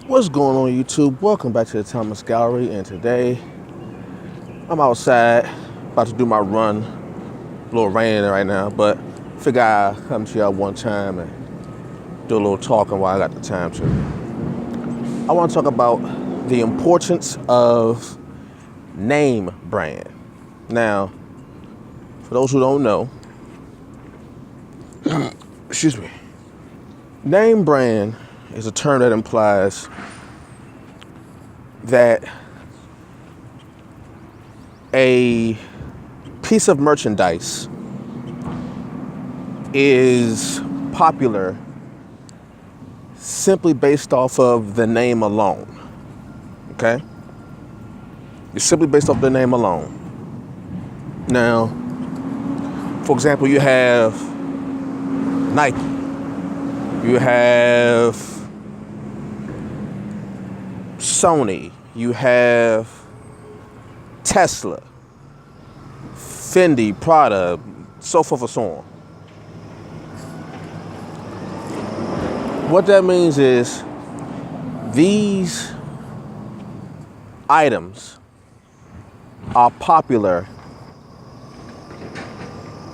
What's going on YouTube? Welcome back to the Thomas Gallery, and today I'm outside about to do my run. A little raining right now, but figure I'll come to y'all one time and do a little talking while I got the time to. I want to talk about the importance of name brand. Now, for those who don't know, excuse me, name brand is a term that implies that a piece of merchandise is popular simply based off of the name alone. Okay? It's simply based off the name alone. Now, for example, you have Nike. You have Sony. You have Tesla, Fendi, Prada, so forth and so on. What that means is these items are popular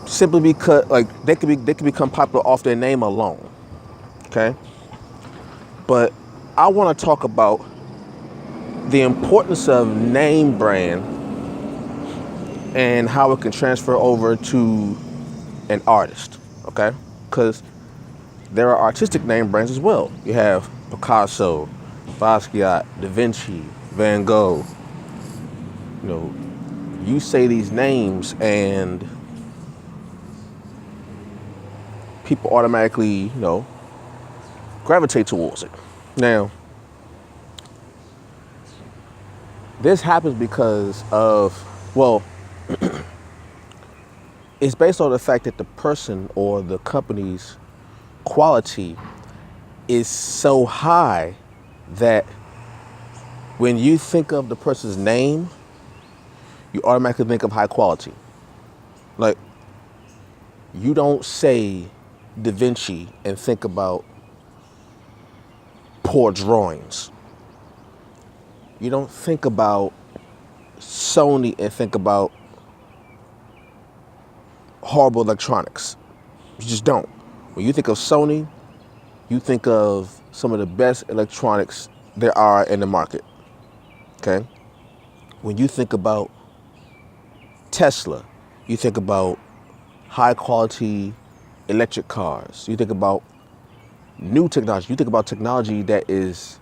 simply because, they can become popular off their name alone. Okay? But I want to talk about the importance of name brand and how it can transfer over to an artist, okay? Because there are artistic name brands as well. You have Picasso, Basquiat, Da Vinci, Van Gogh. You know, you say these names and people automatically, gravitate towards it. Now, this happens because of, it's based on the fact that the person or the company's quality is so high that when you think of the person's name, you automatically think of high quality. Like, you don't say Da Vinci and think about poor drawings. You don't think about Sony and think about horrible electronics. You just don't. When you think of Sony, you think of some of the best electronics there are in the market. Okay? When you think about Tesla, you think about high quality electric cars. You think about new technology. You think about technology that is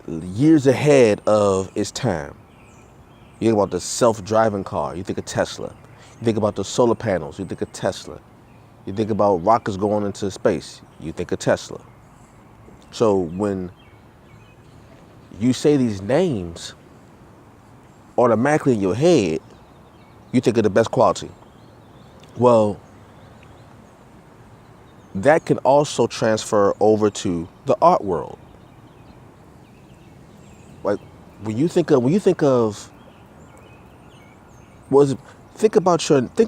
years ahead of its time. You think about the self-driving car, you think of Tesla. You think about the solar panels, you think of Tesla. You think about rockets going into space, you think of Tesla. So when you say these names, automatically in your head, you think of the best quality. Well, that can also transfer over to the art world. Like when you think of think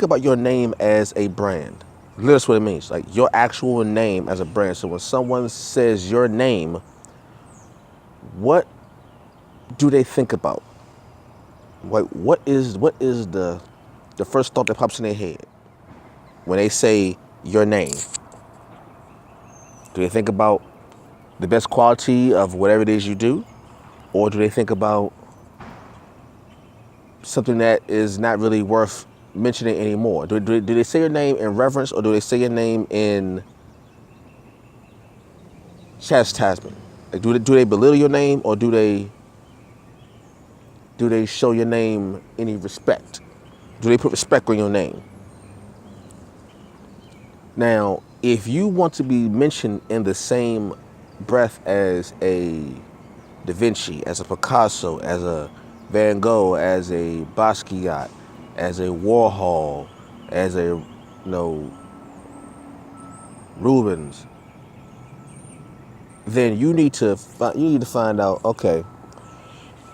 about your name as a brand. That's what it means. Like your actual name as a brand. So when someone says your name, what do they think about? Like what is the first thought that pops in their head when they say your name? Do they think about the best quality of whatever it is you do? Or do they think about something that is not really worth mentioning anymore? Do they say your name in reverence, or do they say your name in chastisement? Like, do they belittle your name, or do they show your name any respect? Do they put respect on your name? Now, if you want to be mentioned in the same breath as a Da Vinci, as a Picasso, as a Van Gogh, as a Basquiat, as a Warhol, as a Rubens, then you need to find out, okay,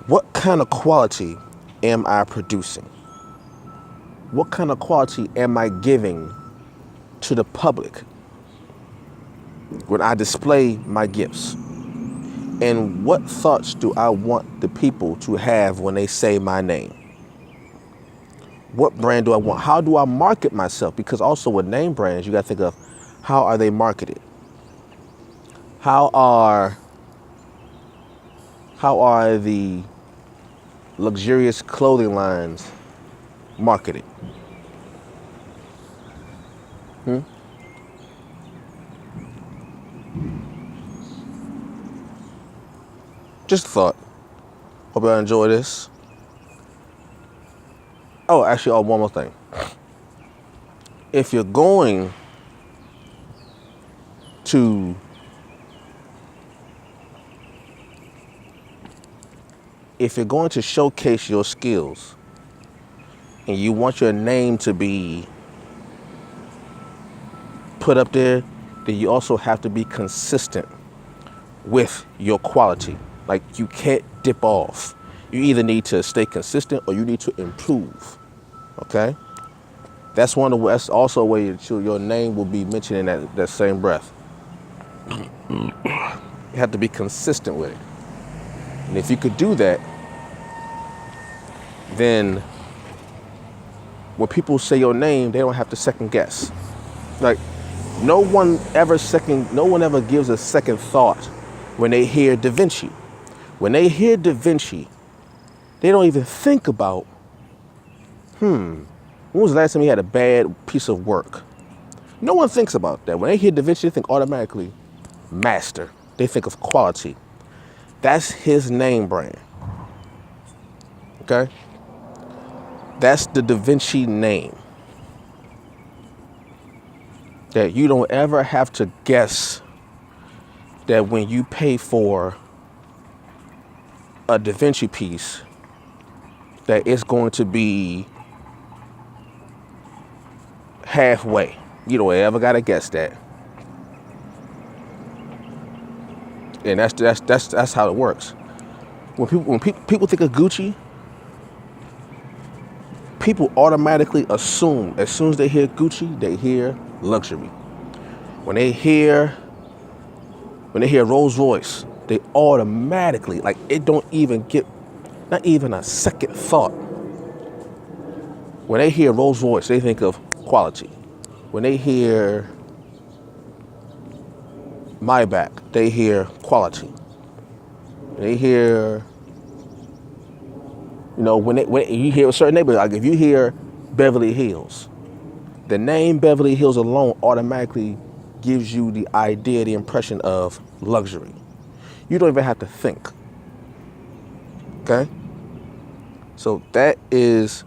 what kind of quality am I producing? What kind of quality am I giving to the public when I display my gifts? And what thoughts do I want the people to have when they say my name? What brand do I want? How do I market myself? Because also with name brands, you got to think of how are they marketed? How are the luxurious clothing lines marketed? Just a thought. Hope y'all enjoy this. Oh, actually, one more thing. If you're going to showcase your skills and you want your name to be put up there, then you also have to be consistent with your quality. Like, you can't dip off. You either need to stay consistent or you need to improve. Okay? That's also a way that your name will be mentioned in that same breath. You have to be consistent with it. And if you could do that, then when people say your name, they don't have to second guess. Like, no one ever gives a second thought when they hear Da Vinci. When they hear Da Vinci, they don't even think about, when was the last time he had a bad piece of work? No one thinks about that. When they hear Da Vinci, they think automatically master. They think of quality. That's his name brand. Okay? That's the Da Vinci name. That you don't ever have to guess that when you pay for a Da Vinci piece, that it's going to be halfway. You don't ever gotta guess that. And that's how it works. When people think of Gucci, people automatically assume, as soon as they hear Gucci, they hear luxury. When they hear Rolls Royce, they automatically, like, it don't even get, not even a second thought. When they hear Rolls Royce, they think of quality. When they hear Maybach, they hear quality. When they hear, when you hear a certain neighborhood, like if you hear Beverly Hills, the name Beverly Hills alone automatically gives you the idea, the impression of luxury. You don't even have to think. Okay? So that is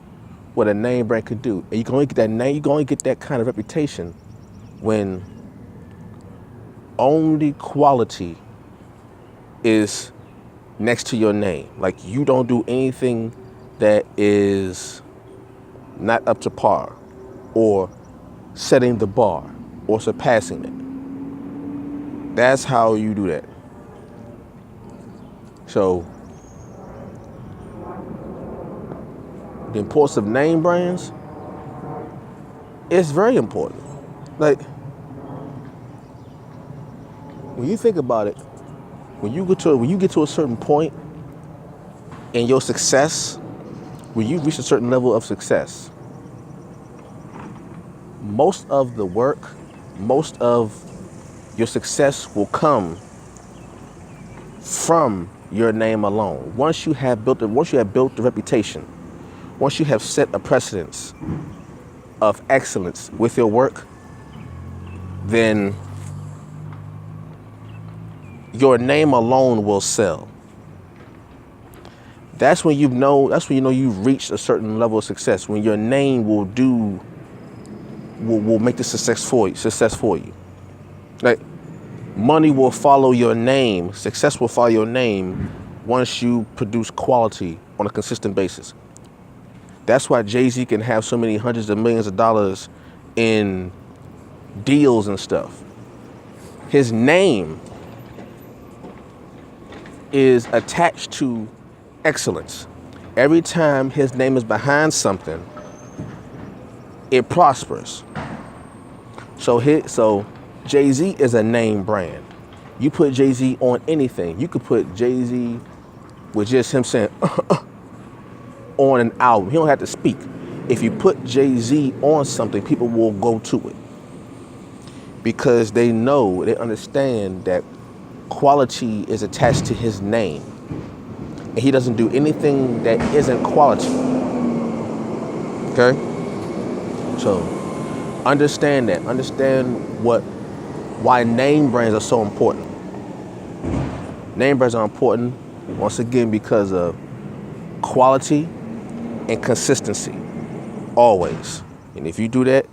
what a name brand could do. And you can only get that name, you can only get that kind of reputation when only quality is next to your name. Like, you don't do anything that is not up to par or setting the bar or surpassing it. That's how you do that. So the importance of name brands is very important. Like, when you think about it, when you get to a certain point in your success, when you reach a certain level of success, most of the work, most of your success will come from your name alone. Once you have built the reputation, once you have set a precedence of excellence with your work, then your name alone will sell. That's when you know you've reached a certain level of success, when your name will make the success for you. Like, money will follow your name, success will follow your name once you produce quality on a consistent basis. That's why Jay-Z can have so many hundreds of millions of dollars in deals and stuff. His name is attached to excellence. Every time his name is behind something, it prospers. So Jay-Z is a name brand. You put Jay-Z on anything. You could put Jay-Z with just him saying on an album. He don't have to speak. If you put Jay-Z on something, people will go to it. Because they know, they understand that quality is attached to his name. And he doesn't do anything that isn't quality. Okay? So understand that. Understand why name brands are so important. Name brands are important, once again, because of quality and consistency. Always. And if you do that,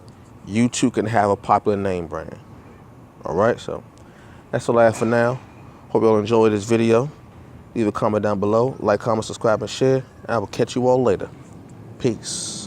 you too can have a popular name brand. All right, so that's all I have for now. Hope you all enjoyed this video. Leave a comment down below. Like, comment, subscribe, and share. And I will catch you all later. Peace.